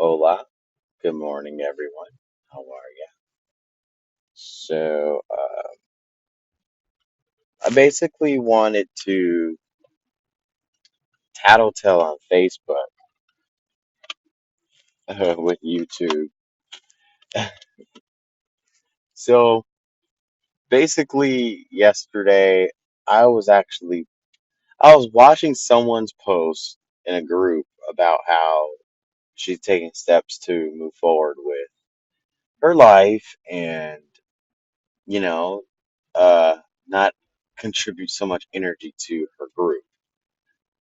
Hola, good morning, everyone. How are you? I basically wanted to tattletale on Facebook with YouTube. So, basically, yesterday, I was actually I was watching someone's post in a group about how she's taking steps to move forward with her life and, you know, uh, not contribute so much energy to her group.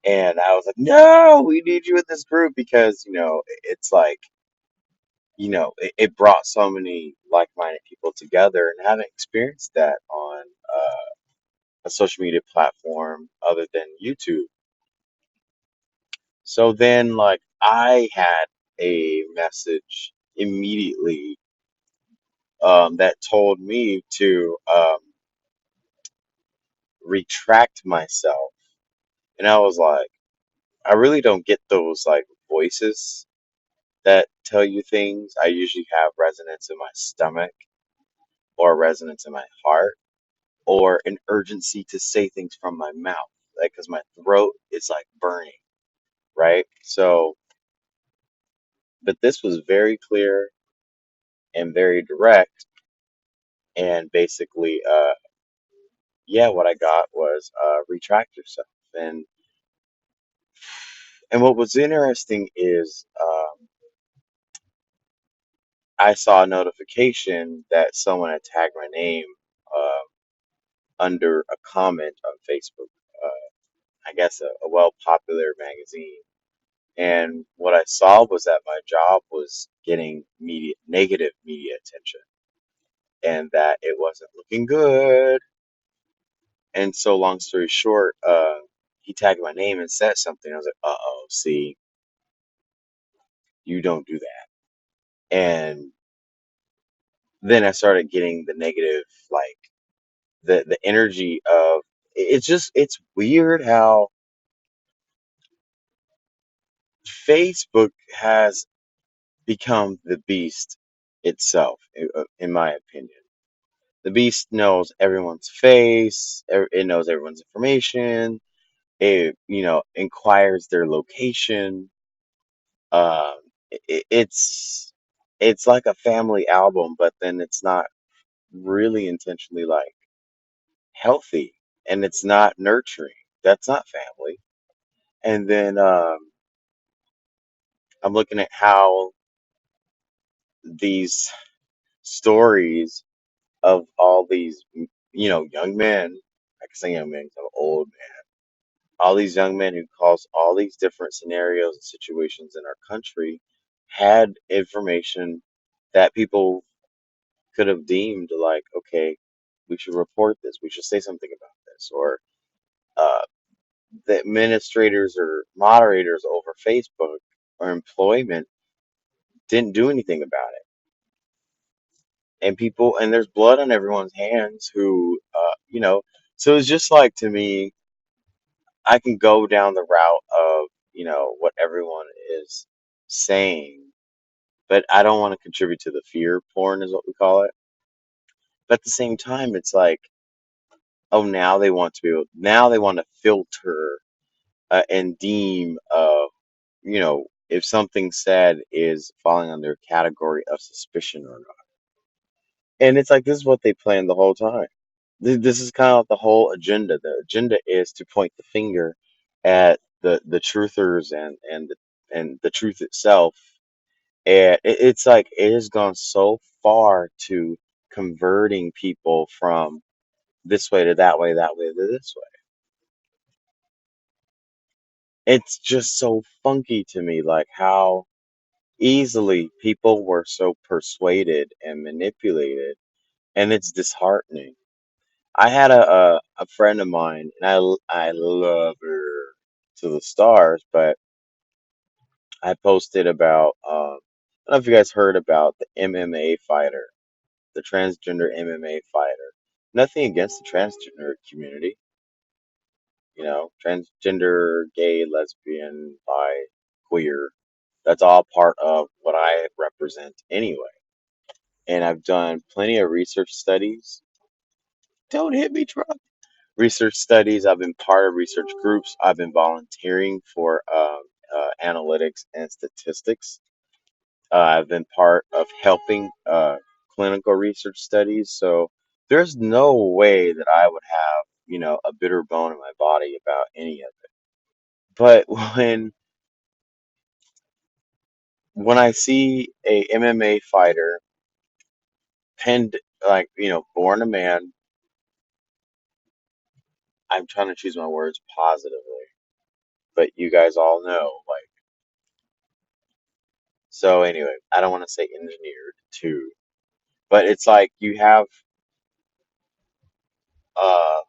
And I was like, no, we need you in this group because, it's like, it brought so many like-minded people together and haven't experienced that on a social media platform other than YouTube. So then, like, I had a message immediately that told me to retract myself. And I was like, I really don't get those, like, voices that tell you things. I usually have resonance in my stomach or resonance in my heart or an urgency to say things from my mouth, like because my throat is like burning, right? So, but this was very clear and very direct, and basically, yeah, what I got was retract yourself, and what was interesting is I saw a notification that someone had tagged my name under a comment on Facebook. I guess a well popular magazine. And what I saw was that my job was getting negative media attention and that it wasn't looking good. And so, long story short, he tagged my name and said something. I was like, uh oh, see, you don't do that. And then I started getting the negative, like the energy of it's weird how Facebook has become the beast itself, in my opinion. The beast knows everyone's face, it knows everyone's information, it, inquires their location. Um, it's like a family album, but then it's not really intentionally like healthy and it's not nurturing. That's not family. And then I'm looking at how these stories of all these, young men. I can say young men 'cause I'm old man. All these young men who caused all these different scenarios and situations in our country had information that people could have deemed like, okay, we should report this, we should say something about this, or uh, the administrators or moderators over Facebook or employment didn't do anything about it. And there's blood on everyone's hands who, so it's just like to me, I can go down the route of, what everyone is saying, but I don't want to contribute to the fear porn, is what we call it. But at the same time, it's like, oh, now they want to filter and deem, if something said is falling under a category of suspicion or not. And it's like, this is what they planned the whole time. This is kind of like the whole agenda. The agenda is to point the finger at the truthers and the truth itself. And it's like it has gone so far to converting people from this way to that way to this way. It's just so funky to me, like how easily people were so persuaded and manipulated, and it's disheartening. I had a friend of mine, and I love her to the stars, but I posted about I don't know if you guys heard about the MMA fighter, the transgender MMA fighter. Nothing against the transgender community, transgender, gay, lesbian, bi, queer. That's all part of what I represent anyway. And I've done plenty of research studies. Don't hit me, Trump. Research studies. I've been part of research groups. I've been volunteering for analytics and statistics. I've been part of helping clinical research studies. So there's no way that I would have, a bitter bone in my body about any of it. But when I see a MMA fighter pinned, like, born a man, I'm trying to choose my words positively, but you guys all know, like, so anyway, I don't want to say engineered too, but it's like you have uh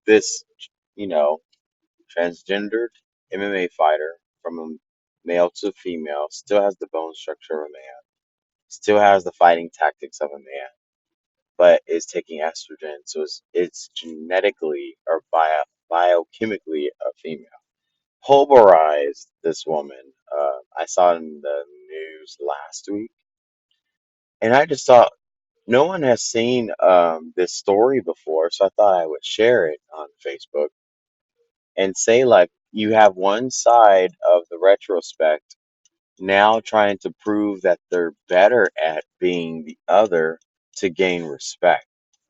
this, you know, transgendered MMA fighter from a male to female, still has the bone structure of a man, still has the fighting tactics of a man, but is taking estrogen, so it's genetically or biochemically a female. Pulverized this woman. I saw it in the news last week, and I just thought no one has seen this story before, so I thought I would share it on Facebook and say, like, you have one side of the retrospect now trying to prove that they're better at being the other to gain respect.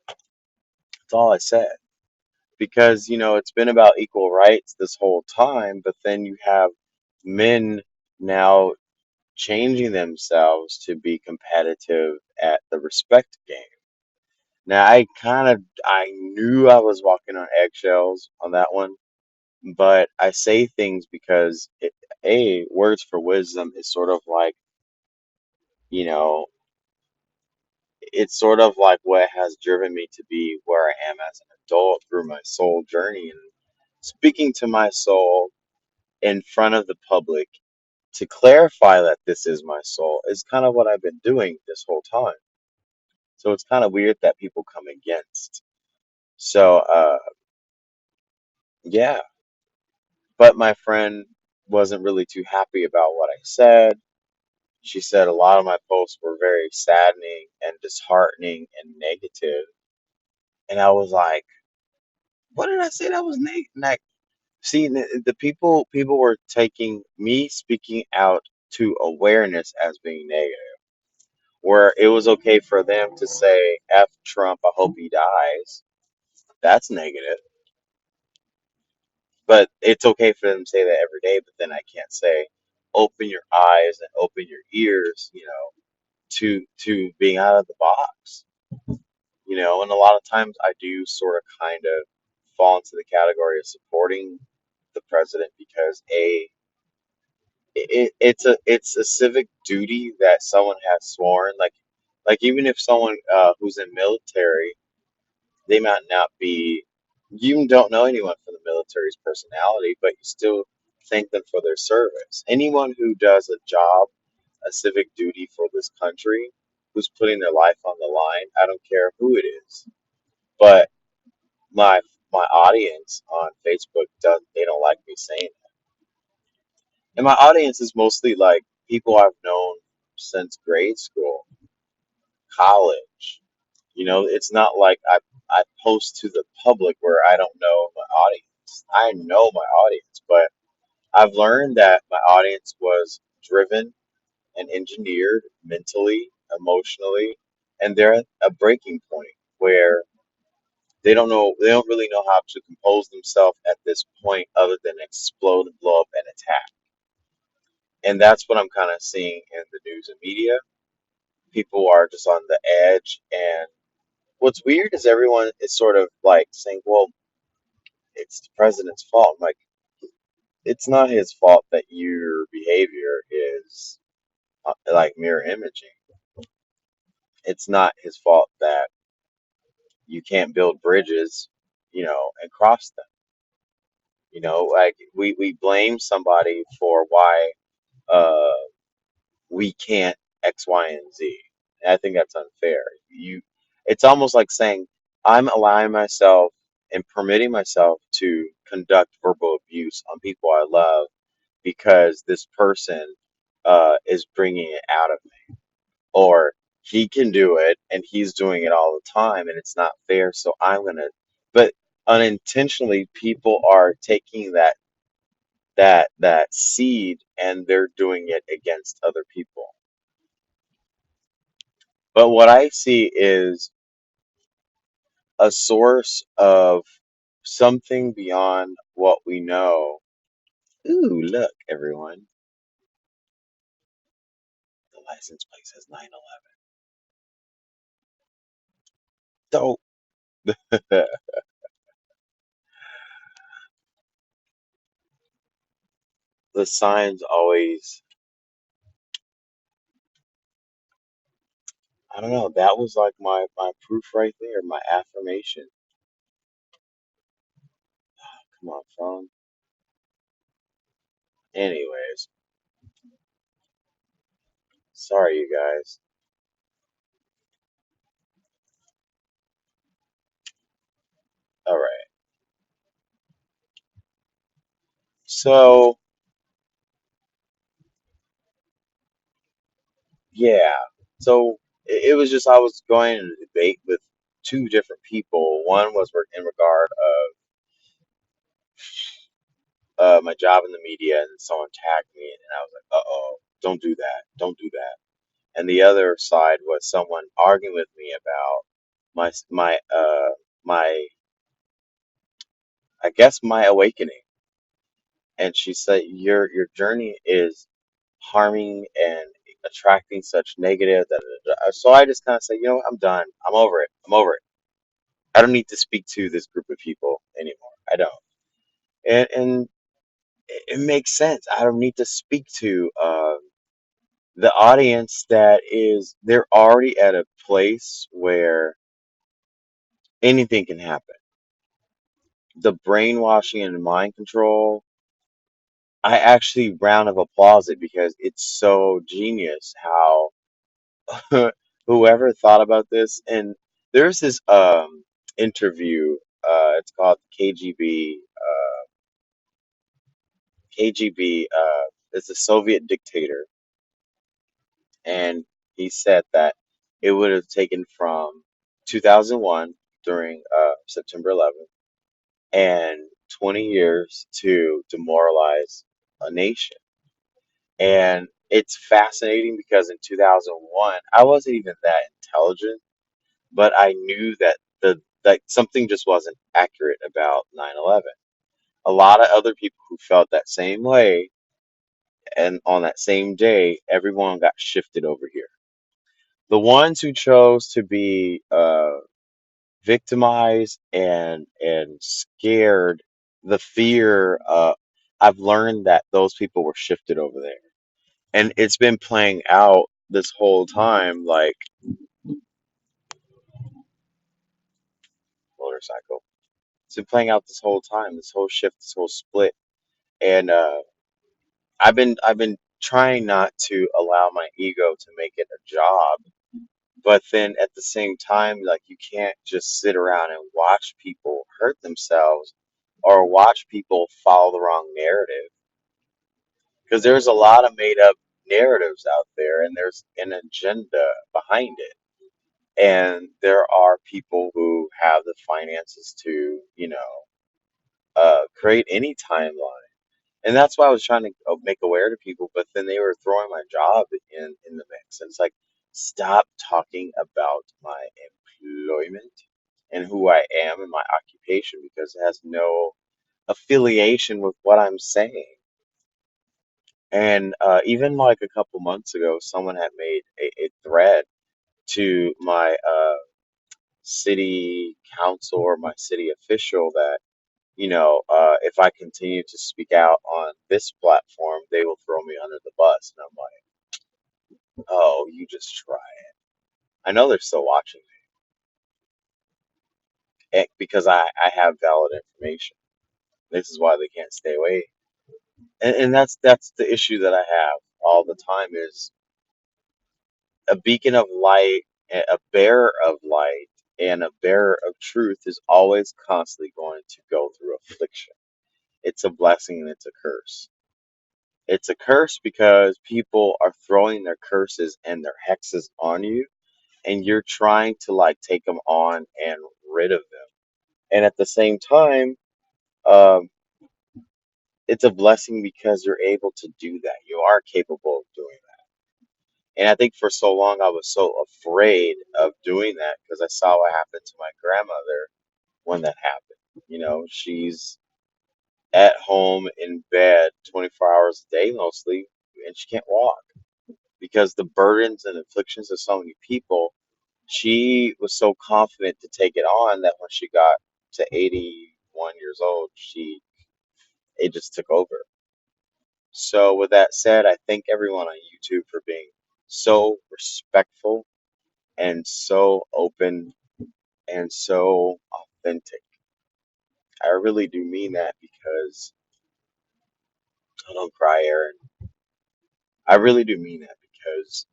That's all I said. Because, it's been about equal rights this whole time, but then you have men now changing themselves to be competitive at the respect game. Now, I knew I was walking on eggshells on that one, but I say things because words for wisdom is sort of like, you know, it's sort of like what has driven me to be where I am as an adult through my soul journey and speaking to my soul in front of the public to clarify that this is my soul is kind of what I've been doing this whole time. So it's kind of weird that people come against. So, yeah, but my friend wasn't really too happy about what I said. She said a lot of my posts were very saddening and disheartening and negative. And I was like, what did I say that was negative? See, the people were taking me speaking out to awareness as being negative, where it was okay for them to say F Trump, I hope he dies. That's negative. But it's okay for them to say that every day, but then I can't say open your eyes and open your ears, to being out of the box. And a lot of times I do sort of kind of fall into the category of supporting the president because it's a civic duty that someone has sworn, like even if someone who's in military, they might not be, you don't know anyone from the military's personality, but you still thank them for their service. Anyone who does a job, a civic duty for this country, who's putting their life on the line, I don't care who it is. But my my audience on Facebook does they don't like me saying that. And my audience is mostly like people I've known since grade school, college. It's not like I post to the public where I don't know my audience. I know my audience, but I've learned that my audience was driven and engineered mentally, emotionally, and they're at a breaking point where they don't really know how to compose themselves at this point other than explode and blow up and attack. And that's what I'm kind of seeing in the news and media. People are just on the edge, and what's weird is everyone is sort of like saying, well, it's the president's fault. I'm like, it's not his fault that your behavior is like mirror imaging. It's not his fault that you can't build bridges, and cross them. Like we blame somebody for why uh, we can't X, Y, and Z. And I think that's unfair. It's almost like saying I'm allowing myself and permitting myself to conduct verbal abuse on people I love because this person is bringing it out of me, or he can do it and he's doing it all the time and it's not fair, so I'm gonna. But unintentionally, people are taking that seed and they're doing it against other people. But what I see is a source of something beyond what we know. Ooh, look, everyone. The license plate says 911. Dope. The signs always, I don't know, that was like my proof right there, my affirmation. Come on, phone. Anyways, sorry, you guys. All right. So, yeah. So it was just I was going in a debate with two different people. One was in regard of my job in the media, and someone tagged me, and I was like, "Uh-oh, don't do that, don't do that." And the other side was someone arguing with me about my I guess my awakening. And she said, your journey is harming and attracting such negative that." So I just kind of said, you know what, I'm done. I'm over it. I'm over it. I don't need to speak to this group of people anymore. I don't. And it makes sense. I don't need to speak to the audience that is, they're already at a place where anything can happen. The brainwashing and mind control, I actually round of applause it because it's so genius how whoever thought about this. And there's this interview, it's called KGB, it's a Soviet dictator, and he said that it would have taken from 2001 during September 11th and 20 years to demoralize a nation. And it's fascinating because in 2001, I wasn't even that intelligent, but I knew that something just wasn't accurate about 9/11. A lot of other people who felt that same way, and on that same day, everyone got shifted over here. The ones who chose to be victimized and scared, the fear, I've learned that those people were shifted over there. And it's been playing out this whole time, like motorcycle. It's been playing out this whole time, this whole shift, this whole split. And I've been trying not to allow my ego to make it a job, but then at the same time, like you can't just sit around and watch people hurt themselves or watch people follow the wrong narrative. Because there's a lot of made up narratives out there and there's an agenda behind it. And there are people who have the finances to, create any timeline. And that's why I was trying to make aware to people, but then they were throwing my job in the mix. And it's like, stop talking about my employment and who I am and my occupation because it has no affiliation with what I'm saying. And even like a couple months ago, someone had made a thread to my city council or my city official that, if I continue to speak out on this platform, they will throw me under the bus. And I'm like, oh, you just try. I know they're still watching me because I have valid information. This is why they can't stay away. And that's the issue that I have all the time is a beacon of light, a bearer of light, and a bearer of truth is always constantly going to go through affliction. It's a blessing and it's a curse. It's a curse because people are throwing their curses and their hexes on you, and you're trying to like take them on and rid of them. And at the same time, um, it's a blessing because you're able to do that. You are capable of doing that. And I think for so long I was so afraid of doing that because I saw what happened to my grandmother when that happened. She's at home in bed 24 hours a day mostly, and she can't walk because the burdens and afflictions of so many people. She was so confident to take it on that when she got to 81 years old, it just took over. So with that said, I thank everyone on YouTube for being so respectful and so open and so authentic. I really do mean that because I don't cry, Aaron. I really do mean that because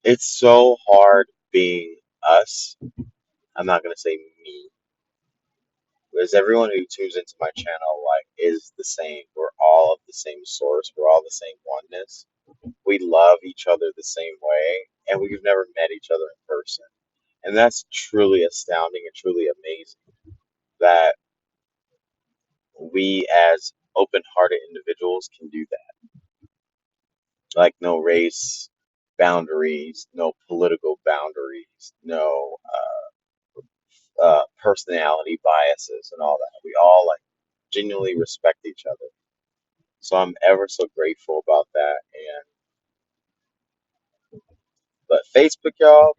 it's so hard being us. I'm not gonna say me, because everyone who tunes into my channel like is the same. We're all of the same source. We're all the same oneness. We love each other the same way, and we've never met each other in person. And that's truly astounding and truly amazing that we as open-hearted individuals can do that. Like no race boundaries, no political boundaries, no personality biases and all that. We all like genuinely respect each other. So I'm ever so grateful about that. And but Facebook, y'all,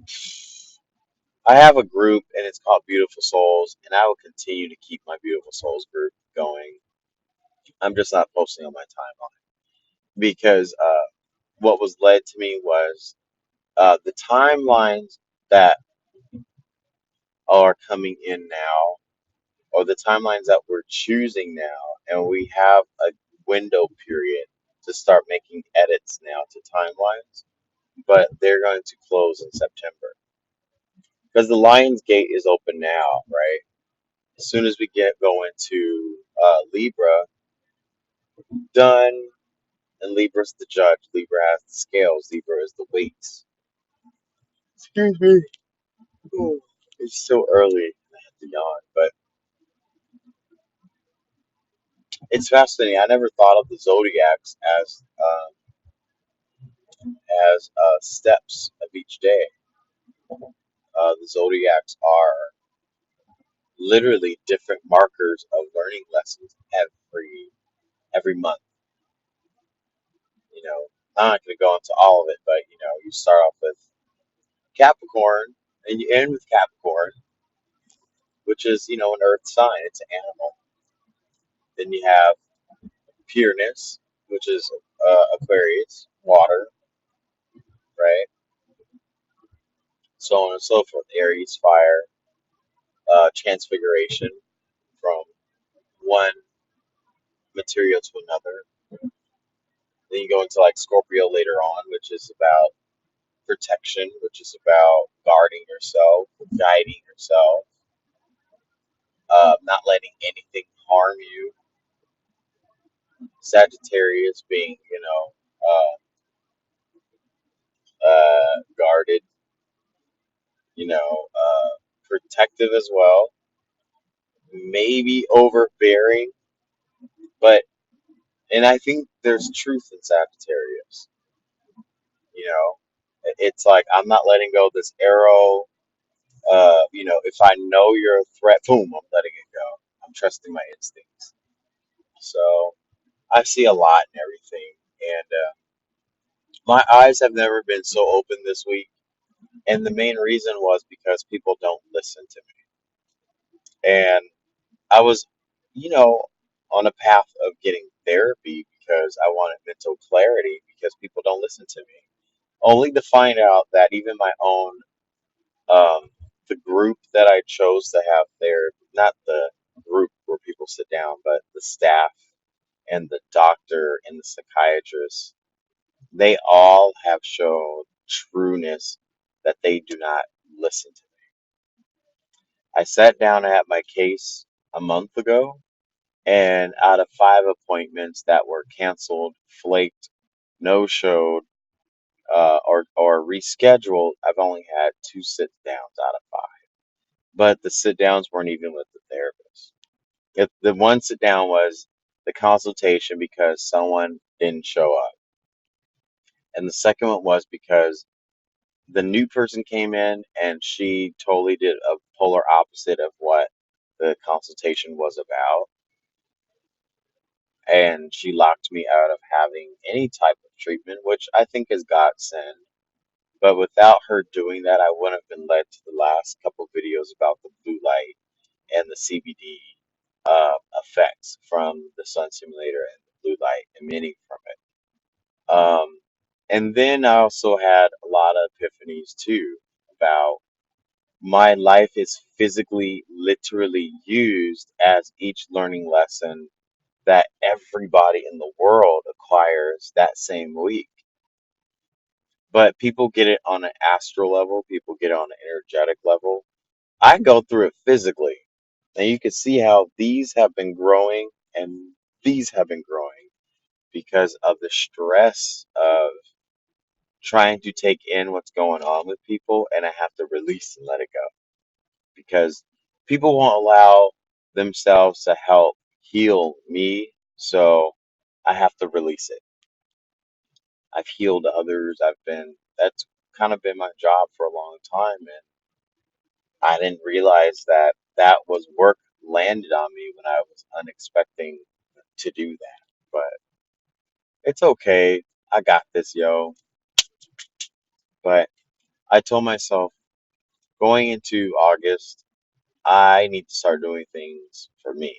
I have a group and it's called Beautiful Souls, and I will continue to keep my Beautiful Souls group going. I'm just not posting on my timeline because what was led to me was the timelines that are coming in now, or the timelines that we're choosing now, and we have a window period to start making edits now to timelines, but they're going to close in September because the Lions Gate is open now, right? As soon as we get going to Libra, done, and Libra's the judge. Libra has the scales. Libra is the weights. Excuse me. Oh, it's so early. I have to yawn, but it's fascinating. I never thought of the zodiacs as steps of each day. The zodiacs are literally different markers of learning lessons every month. You know, I'm not going to go into all of it, but you start off with Capricorn and you end with Capricorn, which is an Earth sign. It's an animal. Then you have Pureness, which is Aquarius, water, right? So on and so forth. Aries, fire, transfiguration from one material to another. Then you go into like Scorpio later on, which is about protection, which is about guarding yourself, guiding yourself, not letting anything harm you. Sagittarius being, guarded, protective as well, maybe overbearing, but and I think there's truth in Sagittarius. You know, it's like I'm not letting go of this arrow. If I know you're a threat, boom, I'm letting it go. I'm trusting my instincts. So I see a lot in everything, and my eyes have never been so open this week. And the main reason was because people don't listen to me. And I was, you know, on a path of getting therapy because I wanted mental clarity because people don't listen to me. Only to find out that even my own, um, the group that I chose to have there, not the group where people sit down, but the staff and the doctor and the psychiatrist, they all have shown trueness that they do not listen to. I sat down and had my case a month ago, And out of five appointments that were canceled, flaked, no showed, or rescheduled, I've only had two sit downs out of five. But the sit downs weren't even with the therapist. If the one sit down was the consultation because someone didn't show up, and the second one was because the new person came in and she totally did a polar opposite of what the consultation was about, and she locked me out of having any type of treatment, which I think is godsend. But without her doing that, I wouldn't have been led to the last couple videos about the blue light and the CBD effects from the sun simulator and the blue light emitting from it. And then I also had a lot of epiphanies too about my life is physically, literally used as each learning lesson that everybody in the world acquires that same week. But people get it on an astral level, people get it on an energetic level. I go through it physically. And you can see how these have been growing and these have been growing because of the stress of trying to take in what's going on with people, and I have to release and let it go because people won't allow themselves to help heal me, so I have to release it. I've healed others. That's kind of been my job for a long time, and I didn't realize that that was work landed on me when I was unexpecting to do that. But it's okay. I got this, yo. But I told myself going into August, I need to start doing things for me.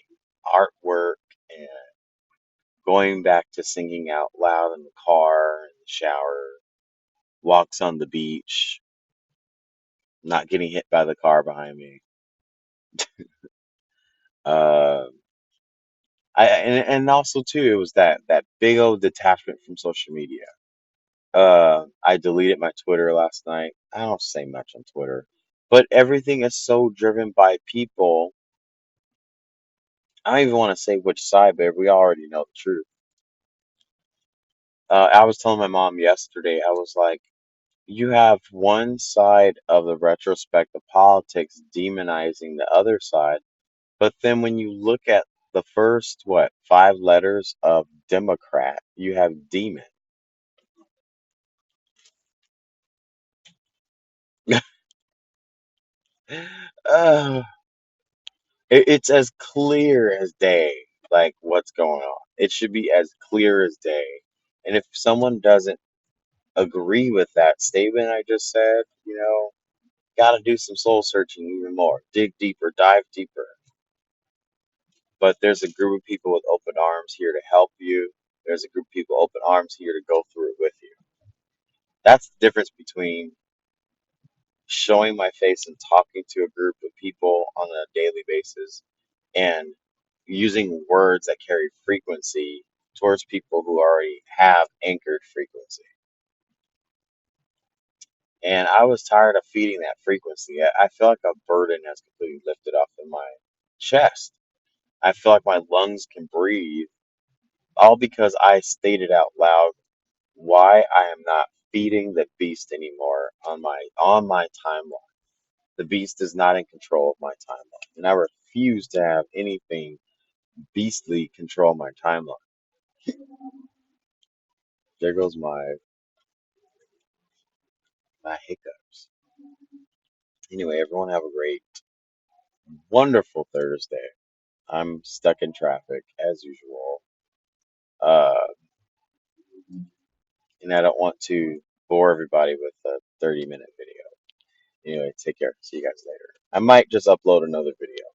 Artwork and going back to singing out loud in the car, in the shower, walks on the beach, not getting hit by the car behind me. Uh, and also too, it was that big old detachment from social media. I deleted my Twitter last night. I don't say much on Twitter, but everything is so driven by people. I don't even want to say which side, but we already know the truth. I was telling my mom yesterday, I was like, you have one side of the retrospect of politics demonizing the other side, but then when you look at the first, what, five letters of Democrat, you have demon. uh, it's as clear as day, like what's going on. It should be as clear as day. And if someone doesn't agree with that statement I just said, got to do some soul searching even more, dig deeper, dive deeper. But there's a group of people with open arms here to help you. There's a group of people open arms here to go through it with you. That's the difference between showing my face and talking to a group of people on a daily basis and using words that carry frequency towards people who already have anchored frequency. And I was tired of feeding that frequency. I feel like a burden has completely lifted off of my chest. I feel like my lungs can breathe, all because I stated out loud why I am not feeding the beast anymore on my timeline. The beast is not in control of my timeline, and I refuse to have anything beastly control my timeline. There goes my hiccups. Anyway, everyone have a great, wonderful Thursday. I'm stuck in traffic as usual, uh, and I don't want to bore everybody with a 30-minute video. Anyway, take care. See you guys later. I might just upload another video.